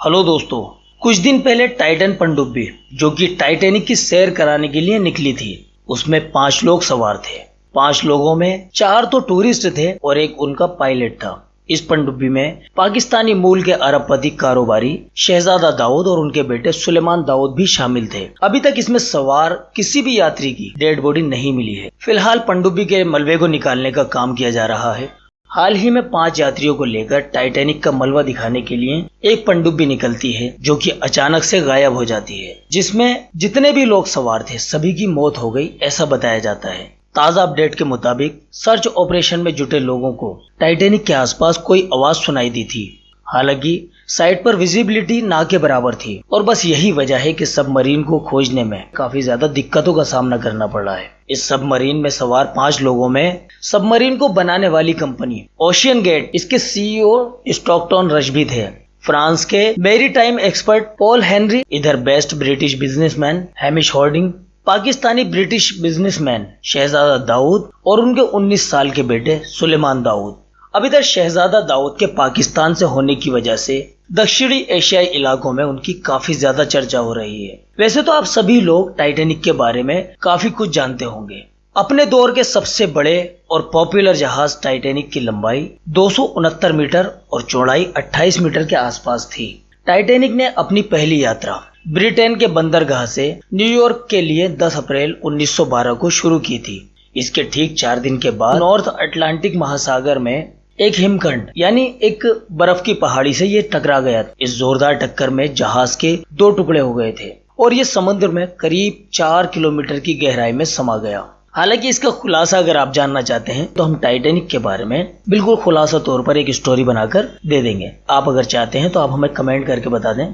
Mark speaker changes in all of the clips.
Speaker 1: Hello दोस्तों, कुछ दिन पहले टाइटन पनडुब्बी जो कि टाइटैनिक की सैर कराने के लिए निकली थी, उसमें 5 लोग सवार थे। 5 लोगों में 4 तो टूरिस्ट थे और एक उनका पायलट था। इस पनडुब्बी में पाकिस्तानी मूल के अरबपति कारोबारी शहजादा दाऊद और उनके बेटे सुलेमान दाऊद भी शामिल थे। अभी तक इसमें सवार किसी भी यात्री की डेड बॉडी नहीं मिली है। फिलहाल पनडुब्बी के मलबे को निकालने का काम किया जा रहा है। हाल ही में 5 यात्रियों को लेकर टाइटैनिक का मलबा दिखाने के लिए एक पनडुब्बी निकलती है जो कि अचानक से गायब हो जाती है, जिसमें जितने भी लोग सवार थे सभी की मौत हो गई, ऐसा बताया जाता है। ताज़ा अपडेट के मुताबिक सर्च ऑपरेशन में जुटे लोगों को टाइटैनिक के आसपास कोई आवाज सुनाई दी थी। हालांकि साइट पर विजिबिलिटी ना के बराबर थी और बस यही वजह है कि सबमरीन को खोजने में काफी ज्यादा दिक्कतों का सामना करना पड़ रहा है। इस सबमरीन में सवार 5 लोगों में सबमरीन को बनाने वाली कंपनी ओशियन गेट, इसके सीईओ स्टॉकटन रश भी थे। फ्रांस के मैरीटाइम एक्सपर्ट पॉल हेनरी, इधर best British businessman Hamish Harding, Pakistani British businessman Shahzada Dawood और उनके 19 साल के बेटे सुलेमान दाऊद। अब इधर शहजादा दाऊद के पाकिस्तान से होने की वजह से दक्षिणी एशियाई इलाकों में उनकी काफी ज्यादा चर्चा हो रही है। वैसे तो आप सभी लोग टाइटैनिक के बारे में काफी कुछ जानते होंगे। अपने दौर के सबसे बड़े और पॉपुलर जहाज टाइटैनिक की लंबाई 269 मीटर और चौड़ाई 28 मीटर के आसपास थी। टाइटैनिक ने अपनी पहली यात्रा ब्रिटेन के बंदरगाह से न्यूयॉर्क के लिए 10 अप्रैल 1912 को शुरू की थी। इसके ठीक 4 दिन के बाद नॉर्थ अटलांटिक महासागर में एक हिमखंड यानी एक बर्फ की पहाड़ी से ये टकरा गया। इस जोरदार टक्कर में जहाज के 2 टुकड़े हो गए थे और ये समुद्र में करीब 4 किलोमीटर की गहराई में समा गया। हालांकि इसका खुलासा अगर आप जानना चाहते हैं तो हम टाइटैनिक के बारे में बिल्कुल खुलासा तौर पर एक स्टोरी बनाकर दे देंगे। आप अगर चाहते हैं तो आप हमें कमेंट करके बता दें।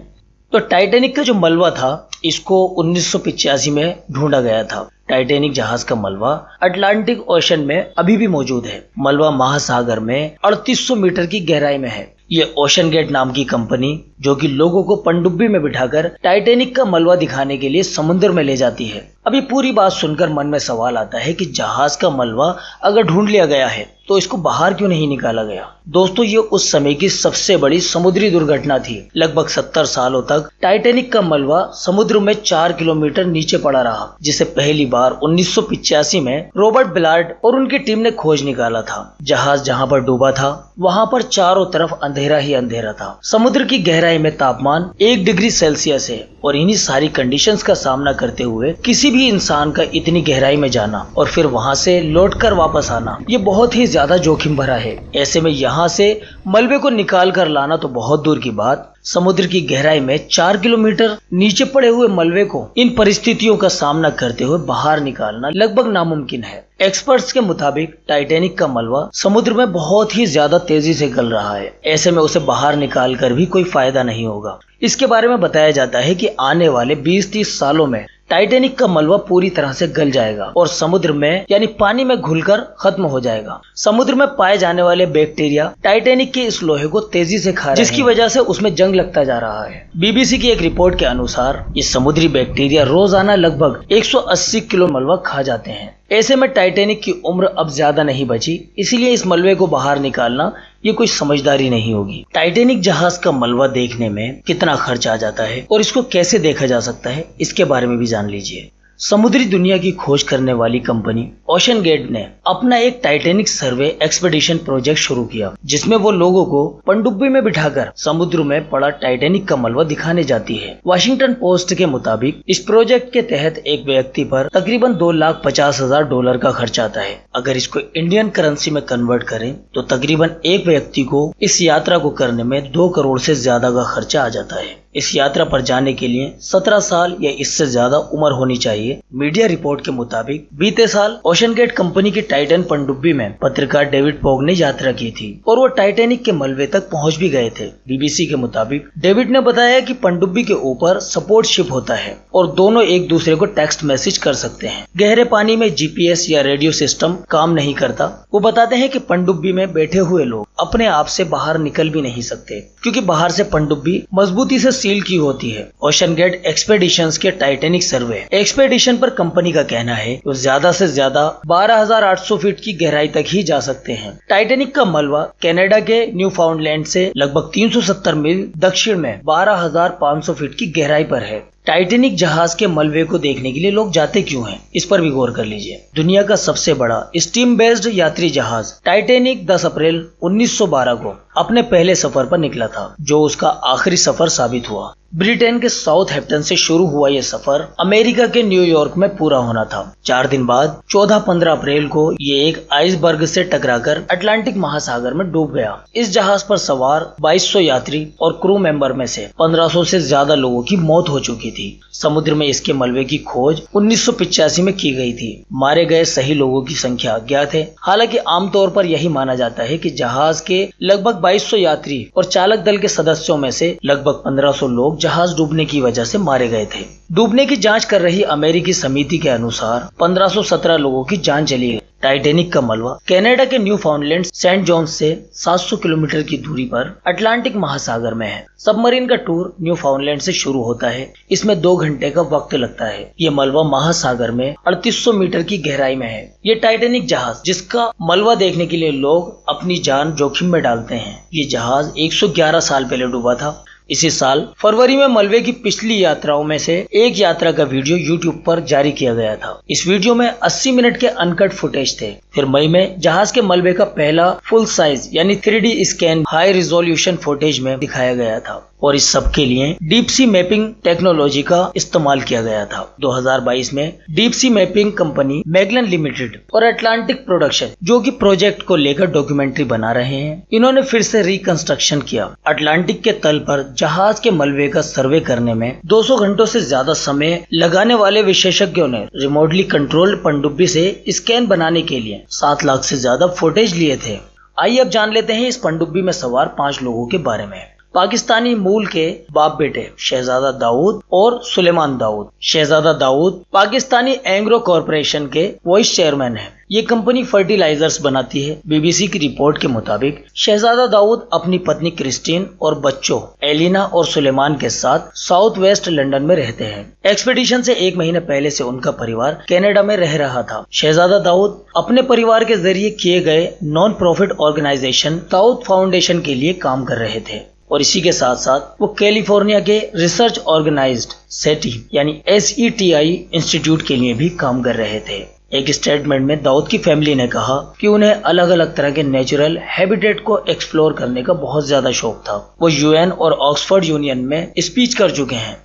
Speaker 1: तो टाइटैनिक का जो मलबा था इसको 1985 में ढूंढा गया था। टाइटैनिक जहाज का मलबा अटलांटिक ओशन में अभी भी मौजूद है। मलबा महासागर में 3800 मीटर की गहराई में है। ये ओशन गेट नाम की कंपनी जो कि लोगों को पनडुब्बी में बिठाकर टाइटैनिक का मलबा दिखाने के लिए समुद्र में ले जाती है। अब ये पूरी बात सुनकर मन में सवाल आता है कि जहाज का मलबा अगर ढूंढ लिया गया है तो इसको बाहर क्यों नहीं निकाला गया। दोस्तों, ये उस समय की सबसे बड़ी समुद्री दुर्घटना थी। लगभग 70 सालों तक टाइटैनिक का मलबा समुद्र में 4 किलोमीटर नीचे पड़ा रहा, जिसे पहली बार 1985 में रॉबर्ट बिलार्ड और उनकी टीम ने खोज निकाला था। जहाज जहां पर डूबा था वहां पर चारों तरफ अंधेरा ही अंधेरा था। समुद्र की गहराई में तापमान 1 डिग्री सेल्सियस है और इन्हीं सारी कंडीशंस का सामना करते हुए किसी भी इंसान का इतनी गहराई में जाना और फिर वहां से लौटकर वापस आना, ये बहुत ही ज्यादा जोखिम भरा है। ऐसे में यहाँ से मलबे को निकाल कर लाना तो बहुत दूर की बात, समुद्र की गहराई में 4 किलोमीटर नीचे पड़े हुए मलबे को इन परिस्थितियों का सामना करते हुए बाहर निकालना लगभग नामुमकिन है। एक्सपर्ट्स के मुताबिक टाइटैनिक का मलबा समुद्र में बहुत ही ज्यादा तेजी से गल रहा है। ऐसे में उसे बाहर निकाल कर भी कोई फायदा नहीं होगा। इसके बारे में बताया जाता है कि आने वाले 20-30 सालों में टाइटैनिक का मलबा पूरी तरह से गल जाएगा और समुद्र में यानी पानी में घुलकर खत्म हो जाएगा। समुद्र में पाए जाने वाले बैक्टीरिया टाइटैनिक के इस लोहे को तेजी से खा रहे हैं, जिसकी वजह से उसमें जंग लगता जा रहा है। बीबीसी की एक रिपोर्ट के अनुसार ये समुद्री बैक्टीरिया रोजाना लगभग 180 किलो मलबा खा जाते हैं। ऐसे में टाइटैनिक की उम्र अब ज्यादा नहीं बची, इसीलिए इस मलबे को बाहर निकालना ये कोई समझदारी नहीं होगी। टाइटैनिक जहाज का मलबा देखने में कितना खर्च आ जाता है और इसको कैसे देखा जा सकता है, इसके बारे में भी जान लीजिए। समुद्री दुनिया की खोज करने वाली कंपनी ओशन गेट ने अपना एक टाइटैनिक सर्वे एक्सपेडिशन प्रोजेक्ट शुरू किया, जिसमें वो लोगों को पनडुब्बी में बिठाकर समुद्र में पड़ा टाइटैनिक का मलबा दिखाने जाती है। वाशिंगटन पोस्ट के मुताबिक इस प्रोजेक्ट के तहत एक व्यक्ति पर तकरीबन $2,50,000 का खर्च आता है। अगर इसको इंडियन करेंसी में कन्वर्ट करें तो तकरीबन एक व्यक्ति को इस यात्रा को करने में 2 करोड़ से ज्यादा का खर्चा आ जाता है। इस यात्रा पर जाने के लिए 17 साल या इससे ज्यादा उम्र होनी चाहिए। मीडिया रिपोर्ट के मुताबिक बीते साल ओशन गेट कंपनी की टाइटन पनडुब्बी में पत्रकार डेविड पॉग ने यात्रा की थी और वो टाइटैनिक के मलबे तक पहुंच भी गए थे। बीबीसी के मुताबिक डेविड ने बताया कि पनडुब्बी के ऊपर सपोर्ट शिप होता है और दोनों एक दूसरे को टेक्स्ट मैसेज कर सकते हैं। गहरे पानी में जीपीएस या रेडियो सिस्टम काम नहीं करता। वो बताते हैं कि पनडुब्बी में बैठे हुए लोग अपने आप से बाहर निकल भी नहीं सकते, क्योंकि बाहर से पनडुब्बी मजबूती से सील की होती है। ओशन गेट एक्सपेडिशंस के टाइटैनिक सर्वे एक्सपेडिशन पर कंपनी का कहना है कि वो ज्यादा से ज्यादा 12,800 फीट की गहराई तक ही जा सकते हैं। टाइटैनिक का मलबा कनाडा के न्यूफाउंडलैंड से लगभग 370 मील दक्षिण में 12,500 फीट की गहराई पर है। टाइटैनिक जहाज के मलबे को देखने के लिए लोग जाते क्यों हैं, इस पर भी गौर कर लीजिए। दुनिया का सबसे बड़ा स्टीम बेस्ड यात्री जहाज टाइटैनिक 10 अप्रैल 1912 को अपने पहले सफर पर निकला था, जो उसका आखिरी सफर साबित हुआ। ब्रिटेन के साउथहैम्पटन से शुरू हुआ यह सफर अमेरिका के न्यूयॉर्क में पूरा होना था। 4 दिन बाद 14-15 अप्रैल को ये एक आइसबर्ग से टकराकर अटलांटिक महासागर में डूब गया। इस जहाज पर सवार 2200 यात्री और क्रू मेंबर में से 1500 से ज्यादा लोगों की मौत हो चुकी थी। समुद्र में इसके मलबे की खोज 1985 में की गई थी। मारे गए सही लोगों की संख्या अज्ञात है। हालांकि आमतौर पर यही माना जाता है कि जहाज के लगभग 2200 यात्री और चालक दल के सदस्यों में से लगभग 1500 लोग जहाज डूबने की वजह से मारे गए थे। डूबने की जांच कर रही अमेरिकी समिति के अनुसार 1517 लोगों की जान चली गई। टाइटैनिक का मलबा कनाडा के न्यूफाउंडलैंड सेंट जॉन्स से 700 किलोमीटर की दूरी पर अटलांटिक महासागर में है। सबमरीन का टूर न्यूफाउंडलैंड से शुरू होता है। इसमें 2 घंटे का वक्त लगता है। ये मलबा महासागर में 3800 मीटर की गहराई में है। ये टाइटैनिक जहाज जिसका मलबा देखने के लिए लोग अपनी जान जोखिम में डालते हैं। ये जहाज 111 साल पहले डूबा था। इसी साल फरवरी में मलबे की पिछली यात्राओं में से एक यात्रा का वीडियो YouTube पर जारी किया गया था। इस वीडियो में 80 मिनट के अनकट फुटेज थे। फिर मई में जहाज के मलबे का पहला फुल साइज यानी 3D scan high resolution footage में दिखाया गया था और इस सब के लिए डीप सी मैपिंग टेक्नोलॉजी का इस्तेमाल किया गया था। 2022 में deep sea mapping company Magellan limited और अटलांटिक प्रोडक्शन, जो कि प्रोजेक्ट को लेकर डॉक्यूमेंट्री बना रहे हैं, इन्होंने फिर से रिकंस्ट्रक्शन किया। अटलांटिक के तल पर जहाज के मलबे का सर्वे करने में 200 घंटों से ज्यादा समय लगाने वाले विशेषज्ञों ने रिमोटली कंट्रोल्ड पनडुब्बी से स्कैन बनाने के लिए 7 लाख से ज्यादा फुटेज लिए थे। आइए अब जान लेते हैं इस पनडुब्बी में सवार 5 लोगों के बारे में। पाकिस्तानी मूल के बाप बेटे शहजादा दाऊद और सुलेमान दाऊद। शहजादा दाऊद पाकिस्तानी एंग्रो कॉरपोरेशन के वाइस चेयरमैन हैं। ये कंपनी फर्टिलाइजर्स बनाती है। बीबीसी की रिपोर्ट के मुताबिक शहजादा दाऊद अपनी पत्नी क्रिस्टीन और बच्चों एलिना और सुलेमान के साथ साउथ वेस्ट लंदन में रहते हैं। एक्सपेडिशन से 1 महीने पहले से उनका परिवार कनाडा में रह रहा था। शहजादा दाऊद अपने परिवार के जरिए किए गए non profit organisation Dawood foundation के लिए काम कर रहे थे और इसी के साथ साथ वो कैलिफोर्निया के रिसर्च ऑर्गेनाइज्ड सेटी यानी SETI इंस्टीट्यूट के लिए भी काम कर रहे थे। एक स्टेटमेंट में दाऊद की फैमिली ने कहा कि उन्हें अलग अलग तरह के नेचुरल हैबिटेट को एक्सप्लोर करने का बहुत ज्यादा शौक था। वो UN और ऑक्सफोर्ड यूनियन में स्पीच कर चुके हैं।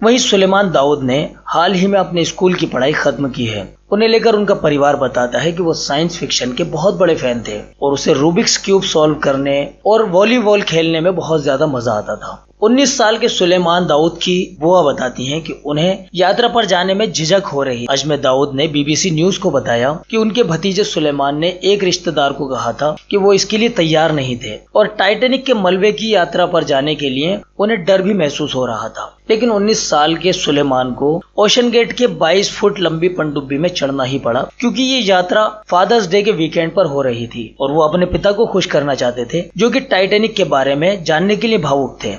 Speaker 1: वहीं सुलेमान दाऊद ने हाल ही में अपने स्कूल की पढ़ाई खत्म की है। उन्हें लेकर उनका परिवार बताता है कि वो साइंस फिक्शन के बहुत बड़े फैन थे और उसे रूबिक्स क्यूब सॉल्व करने और वॉलीबॉल खेलने में बहुत ज्यादा मजा आता था। 19 साल के सुलेमान दाऊद की बुआ बताती हैं कि उन्हें यात्रा पर जाने में झिझक हो रही। अजमेर दाऊद ने BBC न्यूज को बताया कि उनके भतीजे सुलेमान ने एक रिश्तेदार को कहा था कि वो इसके लिए तैयार नहीं थे और टाइटैनिक के मलबे की यात्रा पर जाने के लिए उन्हें डर भी महसूस हो रहा था। लेकिन 19 साल के सुलेमान को ओशन गेट के 22 फुट लंबी पनडुब्बी में चढ़ना ही पड़ा, क्योंकि ये यात्रा फादर्स डे के वीकेंड पर हो रही थी और वो अपने पिता को खुश करना चाहते थे, जो कि टाइटैनिक के बारे में जानने के लिए भावुक थे।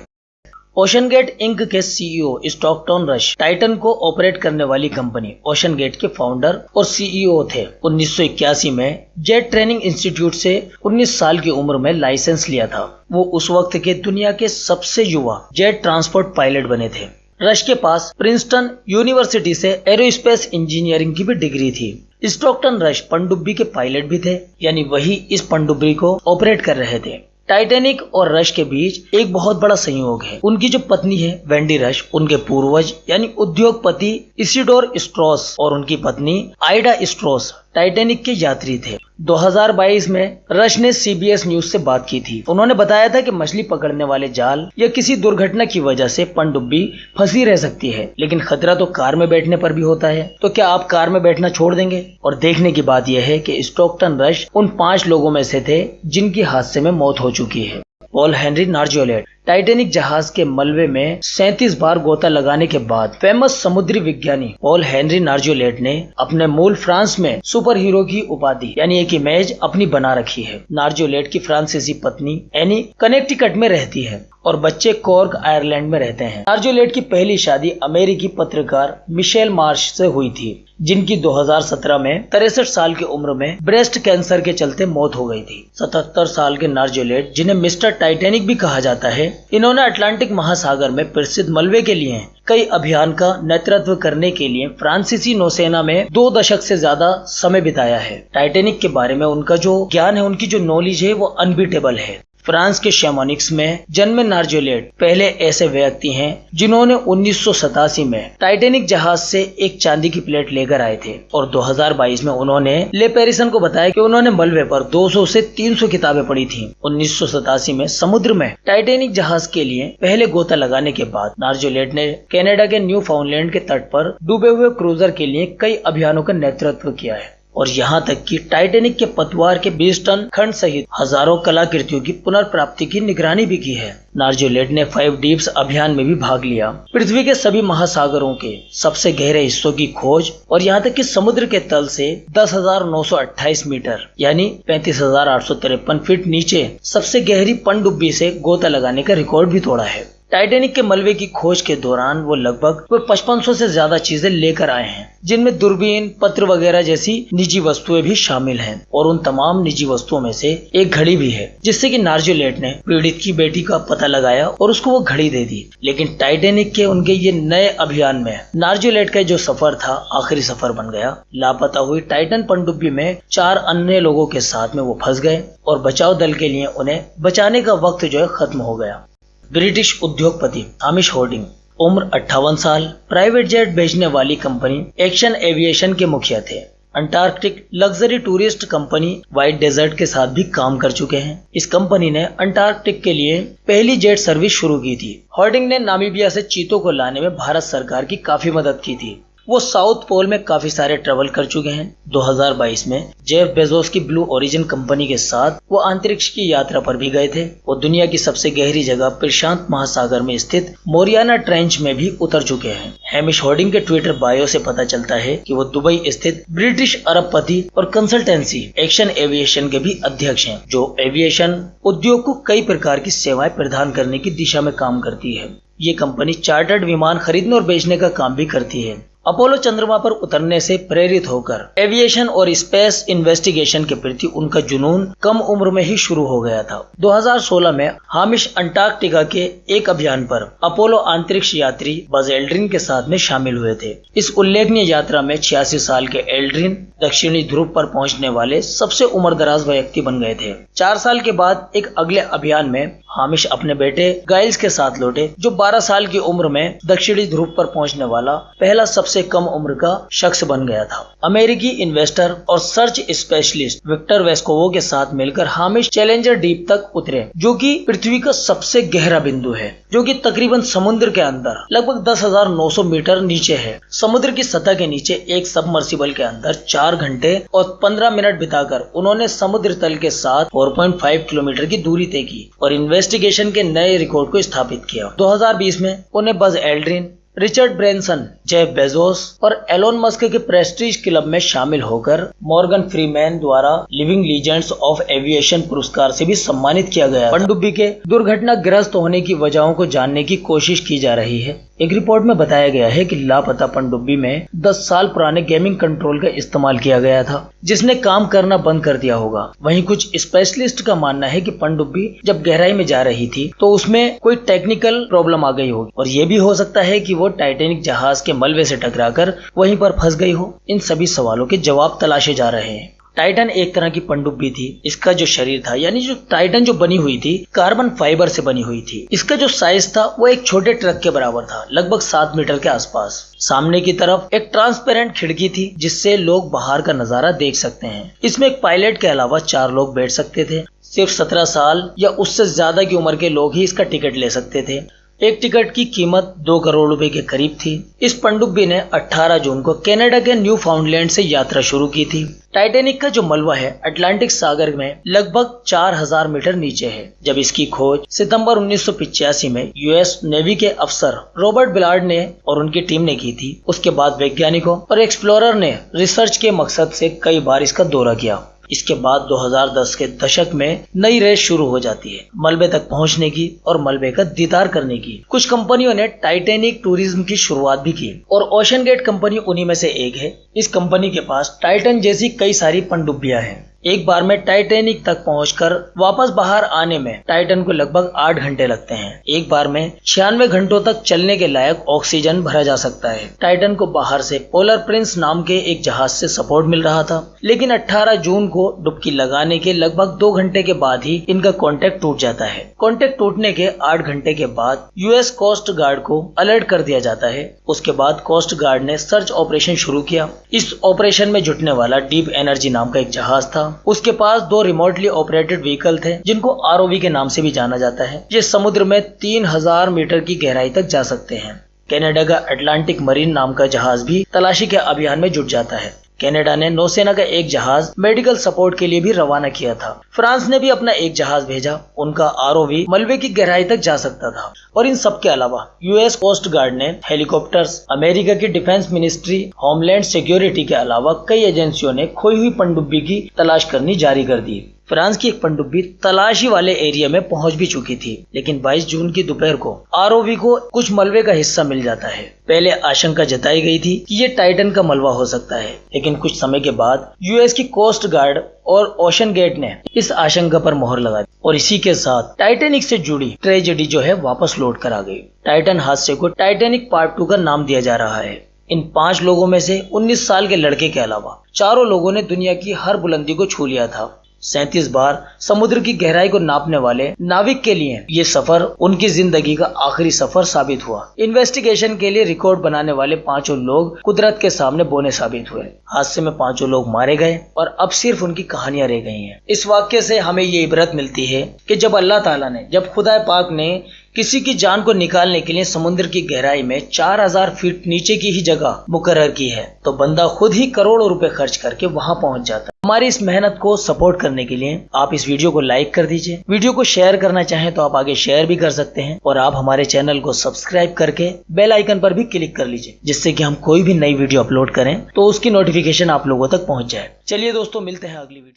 Speaker 1: ओशन गेट इंक के CEO स्टॉकटन रश टाइटन को ऑपरेट करने वाली कंपनी ओशन गेट के फाउंडर और CEO थे। 1981 में जेट ट्रेनिंग इंस्टीट्यूट से 19 साल की उम्र में लाइसेंस लिया था। वो उस वक्त के दुनिया के सबसे युवा जेट ट्रांसपोर्ट पायलट बने थे। रश के पास प्रिंसटन यूनिवर्सिटी से एरोस्पेस इंजीनियरिंग की भी डिग्री थी। स्टॉकटन रश पनडुब्बी के पायलट भी थे, यानी वही इस पनडुब्बी को ऑपरेट कर रहे थे। टाइटैनिक और रश के बीच एक बहुत बड़ा संयोग है। उनकी जो पत्नी है वेंडी रश, उनके पूर्वज यानी उद्योगपति इसिडोर स्ट्रॉस और उनकी पत्नी आइडा स्ट्रॉस टाइटैनिक के यात्री थे। 2022 में रश ने CBS न्यूज से बात की थी। उन्होंने बताया था कि मछली पकड़ने वाले जाल या किसी दुर्घटना की वजह से पनडुब्बी फंसी रह सकती है, लेकिन खतरा तो कार में बैठने पर भी होता है। तो क्या आप कार में बैठना छोड़ देंगे? और देखने की बात यह है कि स्टॉकटन रश उन 5 लोगों में से थे जिनकी हादसे में मौत हो चुकी है। पॉल हेनरी नार्जोलेट टाइटैनिक जहाज के मलबे में 37 बार गोता लगाने के बाद फेमस समुद्री विज्ञानी पॉल हेनरी नार्जोलेट ने अपने मूल फ्रांस में सुपर हीरो की उपाधि यानी एक इमेज अपनी बना रखी है। नार्जोलेट की फ्रांसीसी पत्नी एनी कनेक्टिकट में रहती है और बच्चे कॉर्क आयरलैंड में रहते हैं। नार्जोलेट की पहली शादी अमेरिकी पत्रकार मिशेल मार्श से हुई थी, जिनकी 2017 में 63 साल की उम्र में ब्रेस्ट कैंसर के चलते मौत हो गई थी। 77 साल के नार्जोलेट, जिन्हें मिस्टर टाइटैनिक भी कहा जाता है, इन्होंने अटलांटिक महासागर में प्रसिद्ध मलबे के लिए कई अभियान का नेतृत्व करने के लिए फ्रांसीसी नौसेना में 2 दशक से ज्यादा समय बिताया है। टाइटैनिक के बारे में उनका जो ज्ञान है, उनकी जो नॉलेज है, वो अनबीटेबल है। फ्रांस के शैमोनिक्स में जन्मे नार्जोलेट पहले ऐसे व्यक्ति हैं जिन्होंने 1987 में टाइटैनिक जहाज से एक चांदी की प्लेट लेकर आए थे और 2022 में उन्होंने ले पेरिसन को बताया कि उन्होंने मलबे पर 200 से 300 किताबें पढ़ी थी। 1987 में समुद्र में टाइटैनिक जहाज के लिए पहले गोता लगाने के बाद नार्जोलेट ने कनाडा के न्यू फाउंडलैंड के तट पर डूबे हुए क्रूजर के लिए कई अभियानों का नेतृत्व किया है और यहाँ तक कि टाइटैनिक के पतवार के 20 टन खंड सहित हजारों कलाकृतियों की पुनर्प्राप्ति की निगरानी भी की है। नार्जोलेट ने 5 डीप्स अभियान में भी भाग लिया, पृथ्वी के सभी महासागरों के सबसे गहरे हिस्सों की खोज और यहाँ तक कि समुद्र के तल से 10,928 मीटर यानी 35,853 फीट नीचे सबसे गहरी पनडुब्बी से गोता लगाने का रिकॉर्ड भी तोड़ा है। टाइटैनिक के मलबे की खोज के दौरान वो लगभग 5500 से ज्यादा चीजें लेकर आए हैं, जिनमें दूरबीन, पत्र वगैरह जैसी निजी वस्तुएं भी शामिल हैं और उन तमाम निजी वस्तुओं में से एक घड़ी भी है, जिससे कि नार्जोलेट ने पीड़ित की बेटी का पता लगाया और उसको वो घड़ी दे दी। लेकिन टाइटैनिक के उनके ये नए अभियान में नार्जोलेट का जो सफर था आखिरी सफर बन गया। लापता हुई टाइटन पनडुब्बी में 4 अन्य लोगों के साथ में वो फंस गए और बचाव दल के लिए उन्हें बचाने का वक्त जो है खत्म हो गया। ब्रिटिश उद्योगपति हामिश हॉर्डिंग, उम्र 58 साल, प्राइवेट जेट भेजने वाली कंपनी एक्शन एविएशन के मुखिया थे। Antarctic luxury tourist company White Desert के साथ भी काम कर चुके हैं। इस कंपनी ने अंटार्कटिक के लिए पहली जेट सर्विस शुरू की थी। हॉर्डिंग ने नामीबिया से चीतों को लाने में भारत सरकार की काफी मदद की थी। वो साउथ पोल में काफी सारे ट्रेवल कर चुके हैं। 2022 में जेफ बेजोस की ब्लू ओरिजिन कंपनी के साथ वो अंतरिक्ष की यात्रा पर भी गए थे। वो दुनिया की सबसे गहरी जगह प्रशांत महासागर में स्थित मोरियाना ट्रेंच में भी उतर चुके हैं। हैमिश हॉर्डिंग के ट्विटर बायो से पता चलता है कि वो दुबई स्थित ब्रिटिश अरबपति और कंसल्टेंसी एक्शन एविएशन के भी अध्यक्ष हैं, जो एविएशन उद्योग को कई प्रकार की सेवाएं प्रदान करने की दिशा में काम करती है। ये कंपनी चार्टर्ड विमान खरीदने और बेचने का काम भी करती है। अपोलो चंद्रमा पर उतरने से प्रेरित होकर एविएशन और स्पेस इन्वेस्टिगेशन के प्रति उनका जुनून कम उम्र में ही शुरू हो गया था। 2016 में हामिश अंटार्कटिका के एक अभियान पर अपोलो अंतरिक्ष यात्री बज एल्ड्रिन के साथ में शामिल हुए थे। इस उल्लेखनीय यात्रा में 86 साल के एल्ड्रिन दक्षिणी ध्रुव पर पहुंचने वाले सबसे उम्रदराज व्यक्ति बन गए थे। 4 साल के बाद एक अगले अभियान में हामिश अपने बेटे गाइल्स के साथ लौटे, जो 12 साल की उम्र में दक्षिणी ध्रुव पर पहुंचने वाला पहला सबसे कम उम्र का शख्स बन गया था। अमेरिकी इन्वेस्टर और सर्च स्पेशलिस्ट विक्टर वेस्कोवो के साथ मिलकर हामिश चैलेंजर डीप तक उतरे, जो कि पृथ्वी का सबसे गहरा बिंदु है, जो कि तकरीबन समुद्र के अंदर लगभग 10,900 मीटर नीचे है। समुद्र की सतह के नीचे एक सबमर्सिबल के अंदर 4 घंटे और 15 मिनट बिताकर उन्होंने समुद्र तल के साथ 4.5 किलोमीटर की दूरी तय की और इन्वेस्टिगेशन के नए रिकॉर्ड को स्थापित किया। 2020 में उन्हें Buzz Aldrin, Richard Branson, Jeff Bezos और एलोन मस्क के प्रेस्टीज क्लब में शामिल होकर मॉर्गन फ्रीमैन द्वारा लिविंग लीजेंड्स ऑफ एविएशन पुरस्कार से भी सम्मानित किया गया। पनडुब्बी के दुर्घटनाग्रस्त होने की वजहों को जानने की कोशिश की जा रही है। एक रिपोर्ट में बताया गया है कि लापता पनडुब्बी में 10 साल पुराने गेमिंग कंट्रोल का इस्तेमाल किया गया था, जिसने काम करना बंद कर दिया होगा। वहीं कुछ स्पेशलिस्ट का मानना है कि पनडुब्बी जब गहराई में जा रही थी तो उसमें कोई टेक्निकल प्रॉब्लम आ गई होगी और ये भी हो सकता है कि वो टाइटैनिक जहाज के मलबे से टकराकर वहीं पर फंस गई हो। इन सभी सवालों के जवाब तलाशे जा रहे हैं। टाइटन एक तरह की पनडुब्बी थी। इसका जो शरीर था, यानी जो टाइटन जो बनी हुई थी, कार्बन फाइबर से बनी हुई थी। इसका जो साइज था वो एक छोटे ट्रक के बराबर था, लगभग 7 मीटर के आसपास। सामने की तरफ एक ट्रांसपेरेंट खिड़की थी जिससे लोग बाहर का नजारा देख सकते हैं। इसमें एक पायलट के अलावा 4 लोग बैठ सकते थे। सिर्फ 17 साल या उससे ज्यादा की उम्र के लोग ही इसका टिकट ले सकते थे। एक टिकट की कीमत 2 करोड़ रुपए के करीब थी। इस पनडुब्बी ने 18 जून को कनाडा के न्यू फाउंडलैंड से यात्रा शुरू की थी। टाइटैनिक का जो मलबा है अटलांटिक सागर में लगभग 4000 मीटर नीचे है। जब इसकी खोज सितंबर 1985 में यूएस नेवी के अफसर रॉबर्ट बिलार्ड ने और उनकी टीम ने की थी, उसके बाद वैज्ञानिकों और एक्सप्लोरर ने रिसर्च के मकसद से कई बार इसका दौरा किया। इसके बाद 2010 के दशक में नई रेस शुरू हो जाती है मलबे तक पहुंचने की और मलबे का दीदार करने की। कुछ कंपनियों ने टाइटैनिक टूरिज्म की शुरुआत भी की और ओशन गेट कंपनी उन्हीं में से एक है। इस कंपनी के पास टाइटन जैसी कई सारी पनडुब्बियां हैं। एक बार में टाइटैनिक तक पहुंचकर वापस बाहर आने में टाइटन को लगभग 8 घंटे लगते हैं। एक बार में 96 घंटों तक चलने के लायक ऑक्सीजन भरा जा सकता है। टाइटन को बाहर से पोलर प्रिंस नाम के एक जहाज से सपोर्ट मिल रहा था, लेकिन 18 जून को डुबकी लगाने के लगभग 2 घंटे के बाद ही इनका कॉन्टेक्ट टूट जाता है। कॉन्टेक्ट टूटने के 8 घंटे के बाद यूएस कोस्ट गार्ड को अलर्ट कर दिया जाता है। उसके बाद कोस्ट गार्ड ने सर्च ऑपरेशन शुरू किया। इस ऑपरेशन में जुटने वाला डीप एनर्जी नाम का एक जहाज था। उसके पास 2 रिमोटली ऑपरेटेड व्हीकल थे जिनको आरओवी के नाम से भी जाना जाता है। ये समुद्र में 3000 मीटर की गहराई तक जा सकते हैं। कनाडा का अटलांटिक मरीन नाम का जहाज भी तलाशी के अभियान में जुट जाता है। कनाडा ने नौसेना का एक जहाज मेडिकल सपोर्ट के लिए भी रवाना किया था। फ्रांस ने भी अपना एक जहाज भेजा। उनका आरओवी मलबे की गहराई तक जा सकता था। और इन सब के अलावा यूएस कोस्ट गार्ड ने हेलीकॉप्टर्स, अमेरिका की डिफेंस मिनिस्ट्री, होमलैंड सिक्योरिटी के अलावा कई एजेंसियों ने खोई हुई पनडुब्बी की तलाश करनी जारी कर दी। फ्रांस की एक पनडुब्बी तलाशी वाले एरिया में पहुंच भी चुकी थी, लेकिन 22 जून की दोपहर को आरओवी को कुछ मलबे का हिस्सा मिल जाता है। पहले आशंका जताई गई थी कि ये टाइटन का मलबा हो सकता है, लेकिन कुछ समय के बाद यूएस की कोस्ट गार्ड और ओशन गेट ने इस आशंका पर मोहर लगा दी और इसी के साथ टाइटैनिक से जुड़ी ट्रेजेडी जो है वापस लौट कर आ गई। टाइटन हादसे को टाइटैनिक पार्ट 2 का नाम दिया जा रहा है। इन 5 लोगों में से 19 साल के लड़के के अलावा 4 लोगों ने दुनिया की हर बुलंदी को छू लिया था। 37 बार समुद्र की गहराई को नापने वाले नाविक के लिए ये सफर उनकी जिंदगी का आखिरी सफर साबित हुआ। इन्वेस्टिगेशन के लिए रिकॉर्ड बनाने वाले 5 लोग कुदरत के सामने बोने साबित हुए। हादसे में 5 लोग मारे गए और अब सिर्फ उनकी कहानियां रह गई हैं। इस वाक्य से हमें ये इबरत मिलती है कि जब अल्लाह ताला ने, जब खुदा पाक ने किसी की जान को निकालने के लिए समुद्र की गहराई में 4000 फीट नीचे की ही जगह मुकर्रर की है, तो बंदा खुद ही करोड़ों रुपए खर्च करके वहां पहुंच जाता है। हमारी इस मेहनत को सपोर्ट करने के लिए आप इस वीडियो को लाइक कर दीजिए। वीडियो को शेयर करना चाहें तो आप आगे शेयर भी कर सकते हैं और आप हमारे चैनल को सब्सक्राइब करके बेल आइकन पर भी क्लिक कर लीजिए, जिससे कि हम कोई भी नई वीडियो अपलोड करें तो उसकी नोटिफिकेशन आप लोगों तक पहुंच जाए। चलिए दोस्तों, मिलते हैं अगली वीडियो।